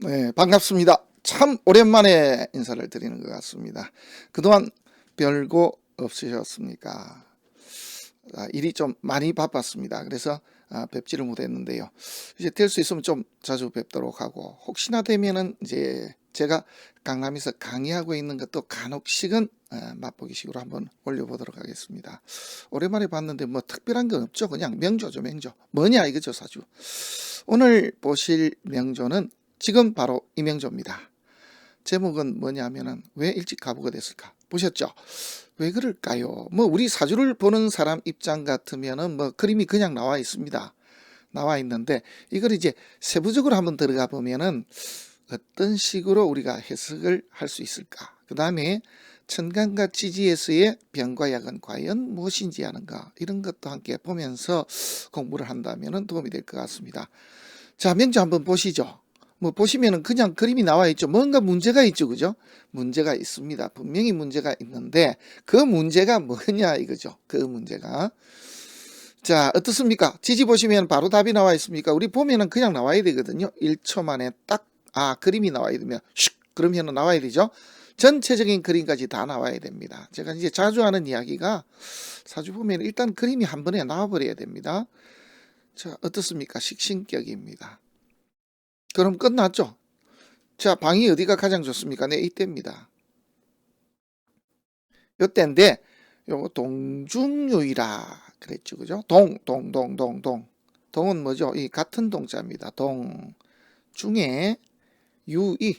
네, 반갑습니다. 참 오랜만에 인사를 드리는 것 같습니다. 그동안 별거 없으셨습니까? 일이 좀 많이 바빴습니다. 그래서 뵙지를 못했는데요. 이제 될 수 있으면 좀 자주 뵙도록 하고, 혹시나 되면은 이제 제가 강남에서 강의하고 있는 것도 간혹씩은 맛보기식으로 한번 올려보도록 하겠습니다. 오랜만에 봤는데 뭐 특별한 건 없죠. 그냥 명조죠, 명조. 뭐냐 이거죠, 사주. 오늘 보실 명조는 지금 바로 이 명조입니다. 제목은 뭐냐면은 왜 일찍 가부가 됐을까? 보셨죠? 왜 그럴까요? 뭐 우리 사주를 보는 사람 입장 같으면은 뭐 그림이 그냥 나와 있습니다. 나와 있는데 이걸 이제 세부적으로 한번 들어가 보면은 어떤 식으로 우리가 해석을 할 수 있을까? 그 다음에 천간과 지지에서의 병과 약은 과연 무엇인지 하는가? 이런 것도 함께 보면서 공부를 한다면 도움이 될 것 같습니다. 자, 명조 한번 보시죠. 뭐 보시면은 그냥 그림이 나와 있죠. 뭔가 문제가 있죠. 그죠? 문제가 있습니다. 분명히 문제가 있는데 그 문제가 뭐냐 이거죠. 그 문제가. 자, 어떻습니까? 지지 보시면 바로 답이 나와 있습니까? 우리 보면은 그냥 나와야 되거든요. 1초 만에 딱, 그림이 나와야 되면, 슉! 그러면 나와야 되죠. 전체적인 그림까지 다 나와야 됩니다. 제가 이제 자주 하는 이야기가 사주 보면 일단 그림이 한 번에 나와버려야 됩니다. 자, 어떻습니까? 식신격입니다. 그럼 끝났죠? 자, 방이 어디가 가장 좋습니까? 네, 이때입니다. 요때인데, 요거 동중요이라 그랬죠. 그죠? 동. 동은 뭐죠? 이 같은 동자입니다. 동. 중에 유이.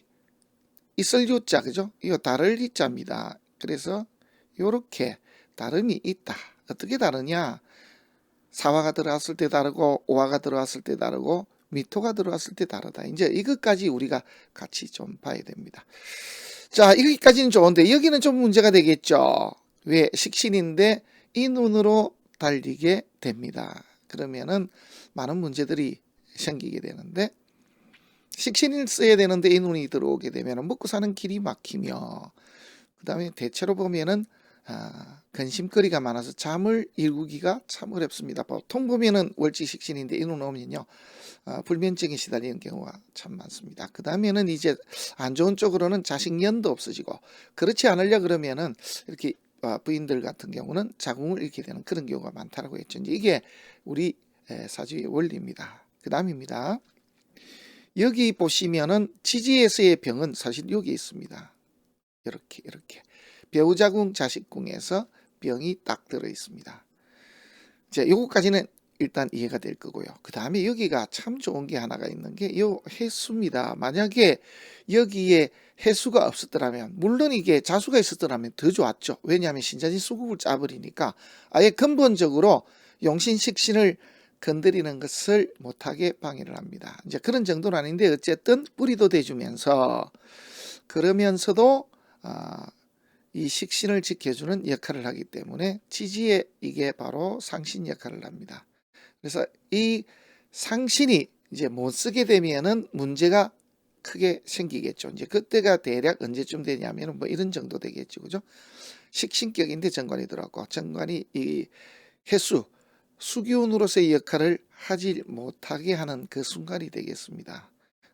있을 유자, 그죠? 이거 다를 이자입니다. 그래서 요렇게 다름이 있다. 어떻게 다르냐? 사화가 들어왔을 때 다르고, 오화가 들어왔을 때 다르고, 미토가 들어왔을 때 다르다. 이제 이것까지 우리가 같이 좀 봐야 됩니다. 자, 여기까지는 좋은데 여기는 좀 문제가 되겠죠. 왜? 식신인데 이 눈으로 달리게 됩니다. 그러면은 많은 문제들이 생기게 되는데 식신을 써야 되는데 이 눈이 들어오게 되면 먹고 사는 길이 막히며 그 다음에 대체로 보면은 근심거리가 많아서 잠을 이루기가 참 어렵습니다. 보통 보면은 월지식신인데 이 눈 오면요 불면증에 시달리는 경우가 참 많습니다. 그 다음에는 이제 안 좋은 쪽으로는 자식연도 없어지고 그렇지 않으려 그러면은 이렇게 부인들 같은 경우는 자궁을 잃게 되는 그런 경우가 많다라고 했죠. 이게 우리 사주의 원리입니다. 그 다음입니다. 여기 보시면은 지지에서의 병은 사실 여기 있습니다. 이렇게 배우자궁 자식궁에서 병이 딱 들어 있습니다. 자, 요거까지는 일단 이해가 될 거고요. 그 다음에 여기가 참 좋은 게 하나가 있는 게 요 해수입니다. 만약에 여기에 해수가 없었더라면, 물론 이게 자수가 있었더라면 더 좋았죠. 왜냐하면 신자진 수국을 짜버리니까 아예 근본적으로 용신식신을 건드리는 것을 못하게 방해를 합니다. 이제 그런 정도는 아닌데 어쨌든 뿌리도 대주면서 그러면서도 이 식신을 지켜주는 역할을 하기 때문에 지지에 이게 바로 상신 역할을 합니다. 그래서 이 상신이 이제 못 쓰게 되면은 문제가 크게 생기겠죠. 이제 그때가 대략 언제쯤 되냐면은 뭐 이런 정도 되겠죠. 그죠? 식신격인데 정관이 들어갔고 정관이 이 해수 수기운으로서의 역할을 하지 못하게 하는 그 순간이 되겠습니다.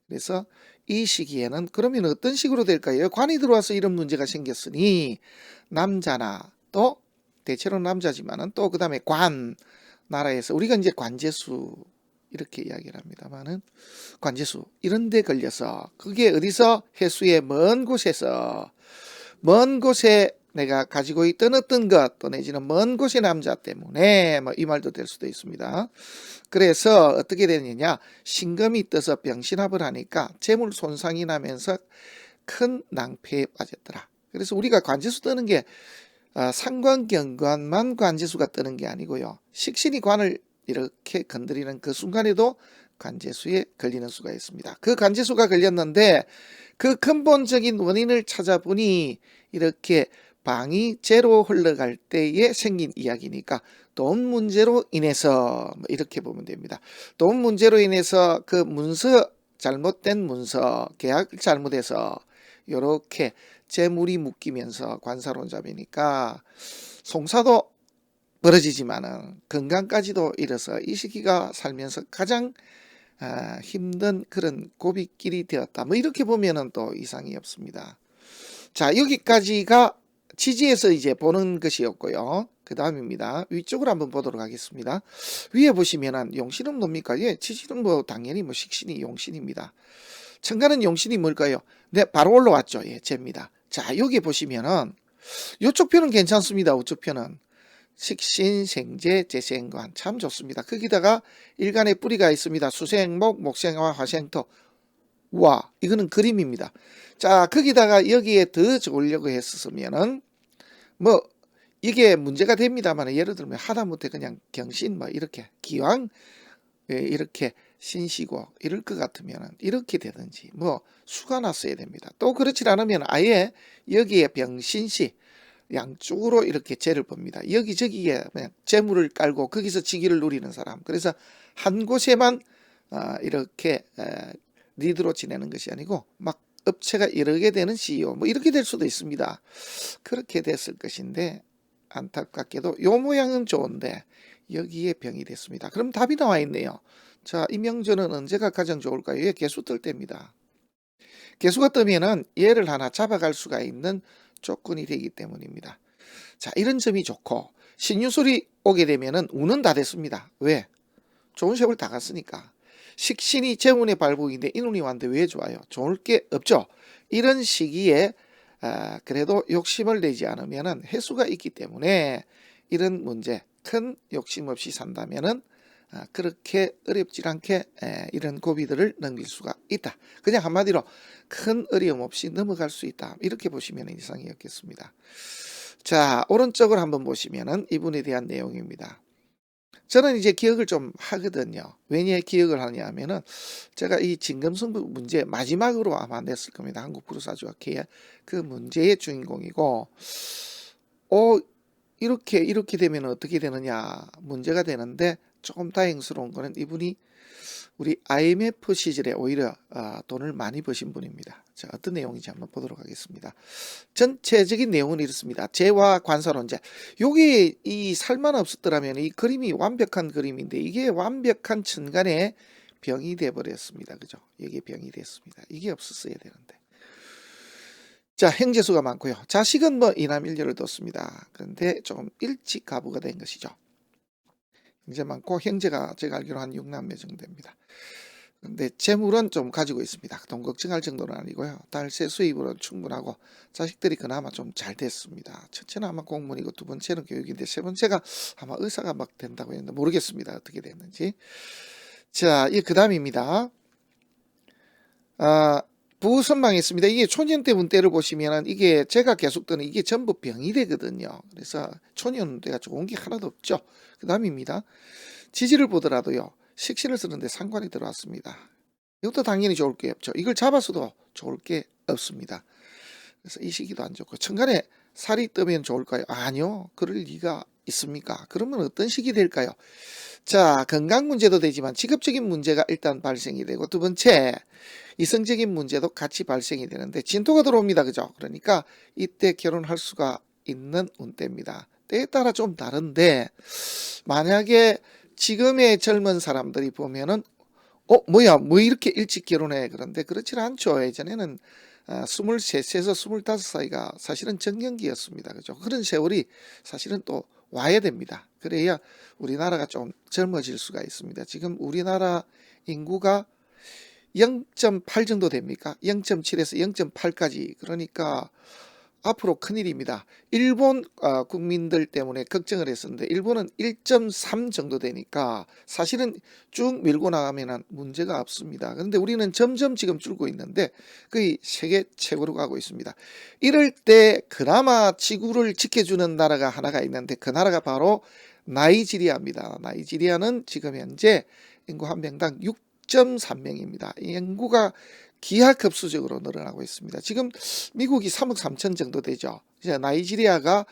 그래서 이 시기에는 그러면 어떤 식으로 될까요? 관이 들어와서 이런 문제가 생겼으니 남자나 또 대체로 남자지만은 또 그 다음에 관 나라에서 우리가 이제 관제수 이렇게 이야기를 합니다만은 관제수 이런 데 걸려서 그게 어디서 해수의 먼 곳에 내가 가지고 있던 어떤 것 또 내지는 먼 곳의 남자 때문에 뭐 이 말도 될 수도 있습니다. 그래서 어떻게 되느냐 신금이 떠서 병신합을 하니까 재물 손상이 나면서 큰 낭패에 빠졌더라. 그래서 우리가 관제수 뜨는 게 상관경관만 관제수가 뜨는 게 아니고요. 식신이 관을 이렇게 건드리는 그 순간에도 관제수에 걸리는 수가 있습니다. 그 관제수가 걸렸는데 그 근본적인 원인을 찾아보니 이렇게 방이 제로 흘러갈 때에 생긴 이야기니까 돈 문제로 인해서 뭐 이렇게 보면 됩니다. 돈 문제로 인해서 그 문서 잘못된 문서 계약 잘못해서 이렇게 재물이 묶이면서 관사론잡이니까 송사도 벌어지지만은 건강까지도 잃어서 이 시기가 살면서 가장 힘든 그런 고비길이 되었다. 뭐 이렇게 보면은 또 이상이 없습니다. 자, 여기까지가 지지에서 이제 보는 것이었고요. 그 다음입니다. 위쪽으로 한번 보도록 하겠습니다. 위에 보시면은 용신은 뭡니까? 예, 지지는 뭐 당연히 뭐 식신이 용신입니다. 천간은 용신이 뭘까요? 네, 바로 올라왔죠. 예, 재입니다. 자, 여기 보시면은 이쪽 편은 괜찮습니다. 우측 편은 식신, 생재, 재생관 참 좋습니다. 거기다가 일간에 뿌리가 있습니다. 수생목, 목생화, 화생토. 와, 이거는 그림입니다. 자, 거기다가 여기에 더 적으려고 했었으면은 뭐 이게 문제가 됩니다만 예를 들면 하다못해 그냥 경신 뭐 이렇게 기왕 이렇게 신시고 이럴 것 같으면 이렇게 되든지 뭐 수가 났어야 됩니다. 또 그렇지 않으면 아예 여기에 병신시 양쪽으로 이렇게 재를 봅니다. 여기저기에 그냥 재물을 깔고 거기서 지기를 누리는 사람. 그래서 한 곳에만 이렇게 리드로 지내는 것이 아니고 막 업체가 여러 개 되는 CEO 뭐 이렇게 될 수도 있습니다. 그렇게 됐을 것인데 안타깝게도 요 모양은 좋은데 여기에 병이 됐습니다. 그럼 답이 나와 있네요. 자, 이 명절은 언제가 가장 좋을까요? 예, 개수 뜰 때입니다. 개수가 뜨면은 얘를 하나 잡아갈 수가 있는 조건이 되기 때문입니다. 자, 이런 점이 좋고 신유술이 오게 되면은 운은 다 됐습니다. 왜? 좋은 세월 다 갔으니까. 식신이 재운의 발복인데 인운이 왔는데 왜 좋아요? 좋을 게 없죠. 이런 시기에 그래도 욕심을 내지 않으면은 해수가 있기 때문에 이런 문제 큰 욕심 없이 산다면은 그렇게 어렵지 않게 이런 고비들을 넘길 수가 있다. 그냥 한마디로 큰 어려움 없이 넘어갈 수 있다. 이렇게 보시면 이상이 없겠습니다. 자, 오른쪽을 한번 보시면은 이분에 대한 내용입니다. 저는 이제 기억을 좀 하거든요. 왜냐 기억을 하냐 하면은 제가 이 진검승부 문제 마지막으로 아마 냈을 겁니다. 한국 프로사주학회의 그 문제의 주인공이고 이렇게 되면 어떻게 되느냐 문제가 되는데 조금 다행스러운 거는 이분이 우리 IMF 시절에 오히려 돈을 많이 버신 분입니다. 자, 어떤 내용인지 한번 보도록 하겠습니다. 전체적인 내용은 이렇습니다. 재화 관사론제. 여기 이 살만 없었더라면 이 그림이 완벽한 그림인데 이게 완벽한 천간에 병이 돼 버렸습니다. 그죠? 여기 병이 됐습니다. 이게 없었어야 되는데. 자, 행재수가 많고요. 자식은 뭐 이남일녀를 뒀습니다. 그런데 조금 일찍 가부가 된 것이죠. 형제 많고 형제가 제가 알기로 한 6남매 정도 됩니다. 근데 재물은 좀 가지고 있습니다. 돈 걱정할 정도는 아니고요. 달세 수입으로는 충분하고 자식들이 그나마 좀 잘 됐습니다. 첫째는 아마 공무원이고 두 번째는 교육인데 세 번째가 아마 의사가 막 된다고 했는데 모르겠습니다. 어떻게 됐는지. 자, 이 그 다음입니다. 부선망이 있습니다. 이게 초년 때 문대를 보시면 이게 제가 계속 뜨는 이게 전부 병이 되거든요. 그래서 초년 때가 좋은 게 하나도 없죠. 그 다음입니다. 지지를 보더라도요. 식신을 쓰는데 상관이 들어왔습니다. 이것도 당연히 좋을 게 없죠. 이걸 잡았어도 좋을 게 없습니다. 그래서 이 시기도 안 좋고 천간에 살이 뜨면 좋을까요? 아니요. 그럴 리가 있습니까? 그러면 어떤 시기 될까요? 자, 건강 문제도 되지만 직업적인 문제가 일단 발생이 되고 두 번째 이성적인 문제도 같이 발생이 되는데 진토가 들어옵니다. 그죠? 그러니까 이때 결혼할 수가 있는 운때입니다. 때에 따라 좀 다른데 만약에 지금의 젊은 사람들이 보면은 뭐야 뭐 이렇게 일찍 결혼해 그런데 그렇지는 않죠. 예전에는 23세에서 25 사이가 사실은 정년기였습니다. 그죠? 그런 세월이 사실은 또 와야 됩니다. 그래야 우리나라가 좀 젊어질 수가 있습니다. 지금 우리나라 인구가 0.8 정도 됩니까? 0.7에서 0.8까지 그러니까 앞으로 큰일입니다. 일본 국민들 때문에 걱정을 했었는데 일본은 1.3 정도 되니까 사실은 쭉 밀고 나가면 문제가 없습니다. 그런데 우리는 점점 지금 줄고 있는데 거의 세계 최고로 가고 있습니다. 이럴 때 그나마 지구를 지켜주는 나라가 하나가 있는데 그 나라가 바로 나이지리아입니다. 나이지리아는 지금 현재 인구 한 명당 6.3명입니다. 이 인구가 기하급수적으로 늘어나고 있습니다. 지금 미국이 3억 3천 정도 되죠. 이제 나이지리아가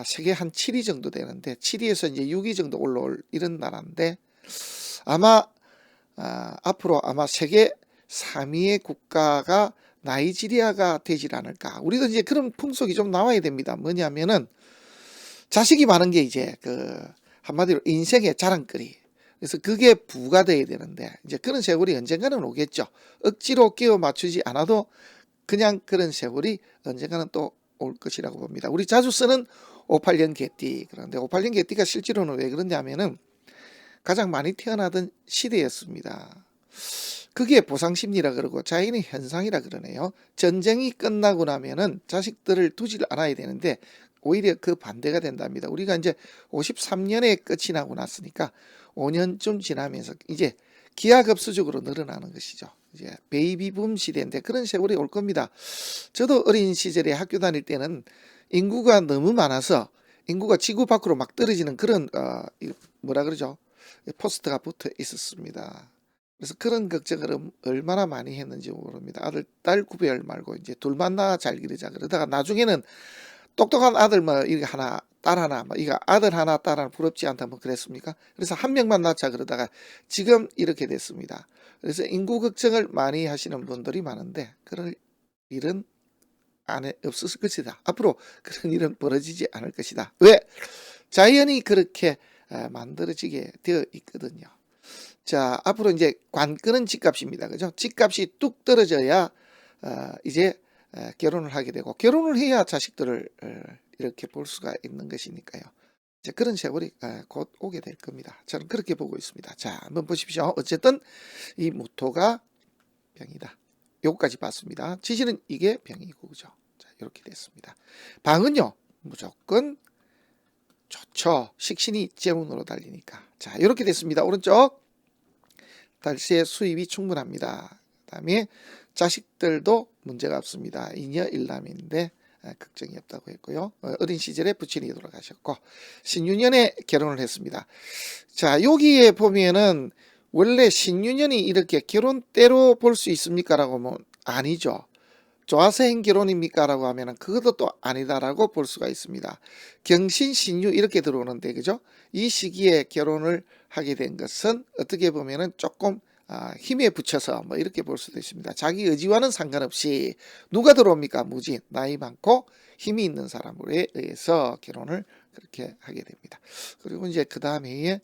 세계 한 7위 정도 되는데 7위에서 이제 6위 정도 올라올 이런 나라인데 아마 앞으로 아마 세계 3위의 국가가 나이지리아가 되질 않을까. 우리도 이제 그런 풍속이 좀 나와야 됩니다. 뭐냐면은 자식이 많은 게 이제 그 한마디로 인생의 자랑거리. 그래서 그게 부가 돼야 되는데 이제 그런 세월이 언젠가는 오겠죠. 억지로 끼워 맞추지 않아도 그냥 그런 세월이 언젠가는 또 올 것이라고 봅니다. 우리 자주 쓰는 58년 개띠. 그런데 58년 개띠가 실제로는 왜 그러냐면은 가장 많이 태어나던 시대였습니다. 그게 보상심리라 그러고 자연의 현상이라 그러네요. 전쟁이 끝나고 나면은 자식들을 두질 않아야 되는데 오히려 그 반대가 된답니다. 우리가 이제 53년에 끝이 나고 났으니까 5년쯤 지나면서 이제 기하급수적으로 늘어나는 것이죠. 이제 베이비붐 시대인데 그런 세월이 올 겁니다. 저도 어린 시절에 학교 다닐 때는 인구가 너무 많아서 인구가 지구 밖으로 막 떨어지는 그런 뭐라 그러죠? 포스트가 붙어 있었습니다. 그래서 그런 걱정을 얼마나 많이 했는지 모릅니다. 아들, 딸 구별 말고 이제 둘만 낳아 잘 기르자. 그러다가 나중에는 똑똑한 아들 뭐 이거 하나, 딸 하나, 뭐 이거 아들 하나, 딸 하나 부럽지 않다 뭐 그랬습니까? 그래서 한 명만 낳자 그러다가 지금 이렇게 됐습니다. 그래서 인구 걱정을 많이 하시는 분들이 많은데 그럴 일은 없었을 것이다. 앞으로 그런 일은 벌어지지 않을 것이다. 왜? 자연이 그렇게 만들어지게 되어 있거든요. 자, 앞으로 이제 관건은 집값입니다. 그죠? 집값이 뚝 떨어져야 이제 결혼을 하게 되고 결혼을 해야 자식들을 이렇게 볼 수가 있는 것이니까요. 이제 그런 세월이 곧 오게 될 겁니다. 저는 그렇게 보고 있습니다. 자, 한번 보십시오. 어쨌든 이 무토가 병이다. 요거까지 봤습니다. 지시는 이게 병이고 그죠? 자, 이렇게 됐습니다. 방은요. 무조건 좋죠. 식신이 재운으로 달리니까. 자, 이렇게 됐습니다. 오른쪽 달시의 수입이 충분합니다. 그 다음에 자식들도 문제가 없습니다. 이녀 일남인데 걱정이 없다고 했고요. 어린 시절에 부친이 돌아가셨고 신유년에 결혼을 했습니다. 자, 여기에 보면은 원래 신유년이 이렇게 결혼 때로 볼 수 있습니까? 라고 하면 아니죠. 좋아서 행 결혼입니까? 라고 하면은 그것도 또 아니다라고 볼 수가 있습니다. 경신, 신유 이렇게 들어오는데 그죠? 이 시기에 결혼을 하게 된 것은 어떻게 보면은 조금 힘에 붙여서 뭐 이렇게 볼 수도 있습니다. 자기 의지와는 상관없이 누가 들어옵니까? 무진, 나이 많고 힘이 있는 사람에 의해서 결혼을 그렇게 하게 됩니다. 그리고 이제 그 다음 해에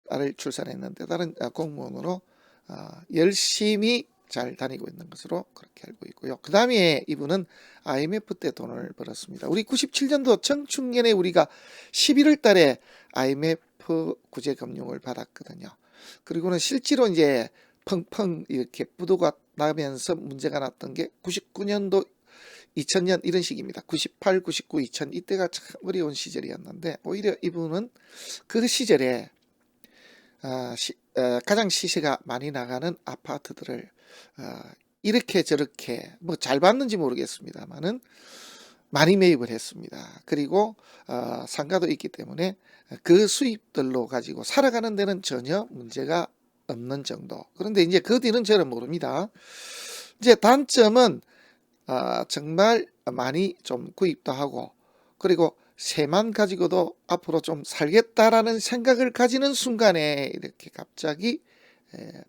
딸을 출산했는데 다른 공무원으로 열심히 잘 다니고 있는 것으로 그렇게 알고 있고요. 그 다음에 이분은 IMF 때 돈을 벌었습니다. 우리 97년도 청축년에 우리가 11월 달에 IMF 구제금융을 받았거든요. 그리고는 실제로 이제 펑펑 이렇게 부도가 나면서 문제가 났던 게 99년도 2000년 이런 시기입니다. 98, 99, 2000 이때가 참 어려운 시절이었는데 오히려 이분은 그 시절에 가장 시세가 많이 나가는 아파트들을 이렇게 저렇게 뭐 잘 봤는지 모르겠습니다만은 많이 매입을 했습니다. 그리고 상가도 있기 때문에 그 수입들로 가지고 살아가는 데는 전혀 문제가 없는 정도. 그런데 이제 그 뒤는 저는 모릅니다. 이제 단점은 정말 많이 좀 구입도 하고 그리고 새만 가지고도 앞으로 좀 살겠다라는 생각을 가지는 순간에 이렇게 갑자기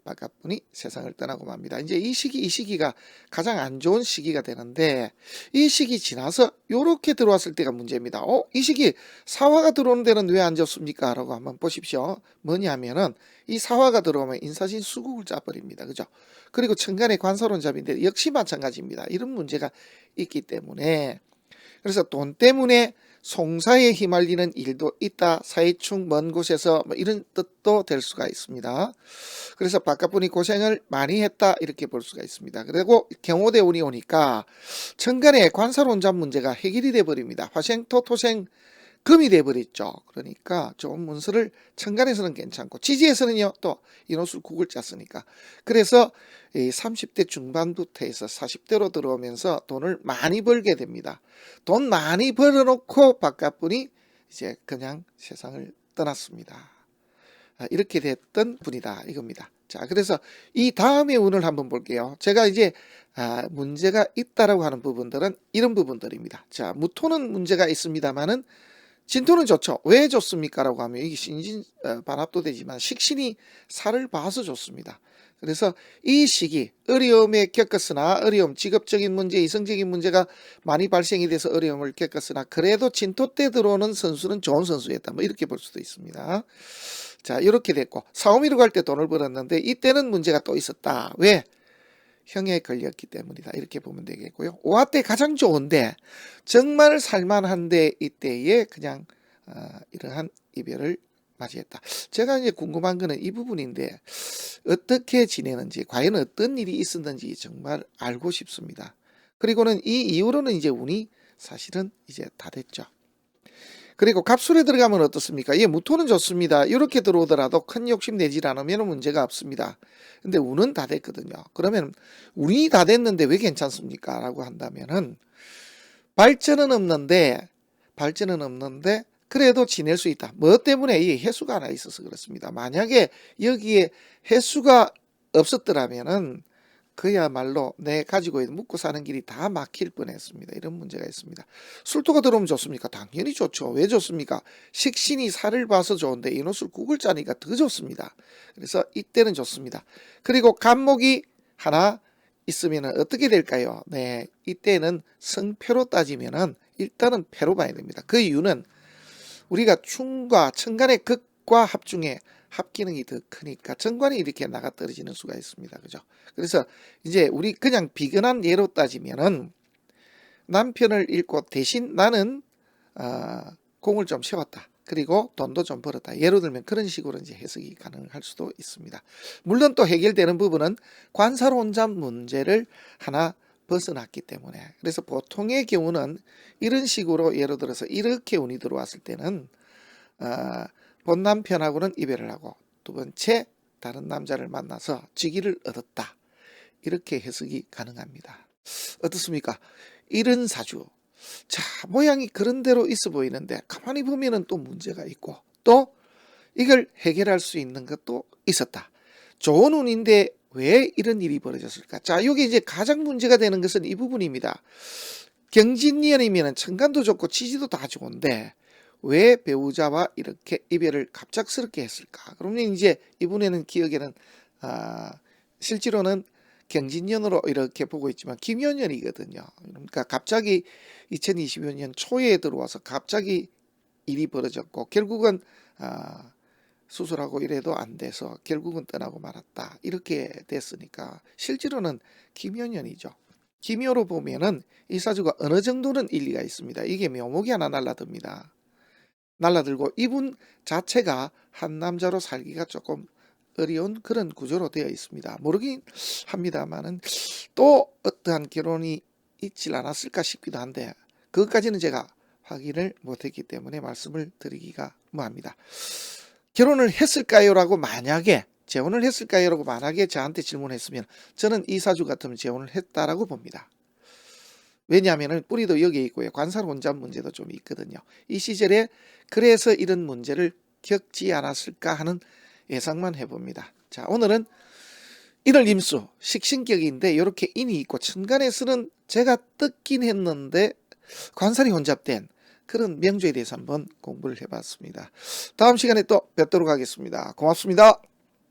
바깥분이 세상을 떠나고 맙니다. 이제 이 시기가 가장 안 좋은 시기가 되는데 이 시기 지나서 요렇게 들어왔을 때가 문제입니다. 이 시기 사화가 들어오는 데는 왜 안 좋습니까? 라고 한번 보십시오. 뭐냐면은 이 사화가 들어오면 인사신 수국을 짜버립니다. 그죠? 그리고 천간에 관사론 잡인데 역시 마찬가지입니다. 이런 문제가 있기 때문에 그래서 돈 때문에 송사에 휘말리는 일도 있다. 사이충 먼 곳에서 뭐 이런 뜻도 될 수가 있습니다. 그래서 바깥분이 고생을 많이 했다 이렇게 볼 수가 있습니다. 그리고 경호대운이 오니까 천간에 관사론잡 문제가 해결이 돼버립니다. 화생토 토생 금이 돼버렸죠. 그러니까 좋은 문서를 천간에서는 괜찮고 지지에서는요 또 인호술 국을 짰으니까 그래서 30대 중반부터 해서 40대로 들어오면서 돈을 많이 벌게 됩니다. 돈 많이 벌어놓고 바깥분이 이제 그냥 세상을 떠났습니다. 이렇게 됐던 분이다 이겁니다. 자, 그래서 이 다음의 운을 한번 볼게요. 제가 이제 문제가 있다라고 하는 부분들은 이런 부분들입니다. 자, 무토는 문제가 있습니다만은 진토는 좋죠. 왜 좋습니까? 라고 하면 이게 신진 반합도 되지만 식신이 살을 봐서 좋습니다. 그래서 이 시기 어려움에 겪었으나 어려움, 직업적인 문제, 이성적인 문제가 많이 발생이 돼서 어려움을 겪었으나 그래도 진토 때 들어오는 선수는 좋은 선수였다. 뭐 이렇게 볼 수도 있습니다. 자, 이렇게 됐고 사오미로 갈 때 돈을 벌었는데 이때는 문제가 또 있었다. 왜? 형에 걸렸기 때문이다. 이렇게 보면 되겠고요. 오화 때 가장 좋은데 정말 살만한데 이때에 그냥 이러한 이별을 맞이했다. 제가 이제 궁금한 거는 이 부분인데 어떻게 지내는지, 과연 어떤 일이 있었는지 정말 알고 싶습니다. 그리고는 이 이후로는 이제 운이 사실은 이제 다 됐죠. 그리고 갑술에 들어가면 어떻습니까? 예, 무토는 좋습니다. 이렇게 들어오더라도 큰 욕심 내질 않으면 문제가 없습니다. 근데 운은 다 됐거든요. 그러면 운이 다 됐는데 왜 괜찮습니까? 라고 한다면은 발전은 없는데 그래도 지낼 수 있다. 뭐 때문에? 이 해수가 하나 있어서 그렇습니다. 만약에 여기에 해수가 없었더라면은 그야말로 내 가지고 있는 묵고 사는 길이 다 막힐 뻔했습니다. 이런 문제가 있습니다. 술토가 들어오면 좋습니까? 당연히 좋죠. 왜 좋습니까? 식신이 살을 봐서 좋은데 인호술 국을 짜니까 더 좋습니다. 그래서 이때는 좋습니다. 그리고 간목이 하나 있으면 어떻게 될까요? 네, 이때는 성패로 따지면은 일단은 패로 봐야 됩니다. 그 이유는 우리가 충과 천간의 극과 합중에 합기능이 더 크니까 정관이 이렇게 나가 떨어지는 수가 있습니다. 그죠? 그래서 이제 우리 그냥 비근한 예로 따지면은 남편을 잃고 대신 나는 공을 좀 세웠다. 그리고 돈도 좀 벌었다. 예를 들면 그런 식으로 이제 해석이 가능할 수도 있습니다. 물론 또 해결되는 부분은 관사론잡 문제를 하나 벗어났기 때문에. 그래서 보통의 경우는 이런 식으로 예를 들어서 이렇게 운이 들어왔을 때는 본 남편하고는 이별을 하고 두 번째 다른 남자를 만나서 직위를 얻었다. 이렇게 해석이 가능합니다. 어떻습니까? 이런 사주. 자, 모양이 그런 대로 있어 보이는데 가만히 보면은 또 문제가 있고 또 이걸 해결할 수 있는 것도 있었다. 좋은 운인데 왜 이런 일이 벌어졌을까? 자, 여기 이제 가장 문제가 되는 것은 이 부분입니다. 경진년이면 천간도 좋고 지지도 다 좋은데 왜 배우자와 이렇게 이별을 갑작스럽게 했을까? 그러면 이제 이분에는 기억에는 실제로는 경진년으로 이렇게 보고 있지만 김연년이거든요. 그러니까 갑자기 2025년 초에 들어와서 갑자기 일이 벌어졌고 결국은 수술하고 이래도 안 돼서 결국은 떠나고 말았다. 이렇게 됐으니까 실제로는 김연년이죠. 기묘로 보면은 이 사주가 어느 정도는 일리가 있습니다. 이게 묘목이 하나 날라듭니다. 날라들고 이분 자체가 한 남자로 살기가 조금 어려운 그런 구조로 되어 있습니다. 모르긴 합니다만은 또 어떠한 결혼이 있질 않았을까 싶기도 한데 그것까지는 제가 확인을 못했기 때문에 말씀을 드리기가 뭐합니다. 결혼을 했을까요? 라고 만약에 재혼을 했을까요? 라고 만약에 저한테 질문했으면 저는 이 사주 같으면 재혼을 했다라고 봅니다. 왜냐하면 뿌리도 여기에 있고요. 관사론잡 문제도 좀 있거든요. 이 시절에 그래서 이런 문제를 겪지 않았을까 하는 예상만 해봅니다. 자, 오늘은 1월 임수 식신격인데 이렇게 인이 있고 천간에서는 제가 떴긴 했는데 관살이 혼잡된 그런 명조에 대해서 한번 공부를 해봤습니다. 다음 시간에 또 뵙도록 하겠습니다. 고맙습니다.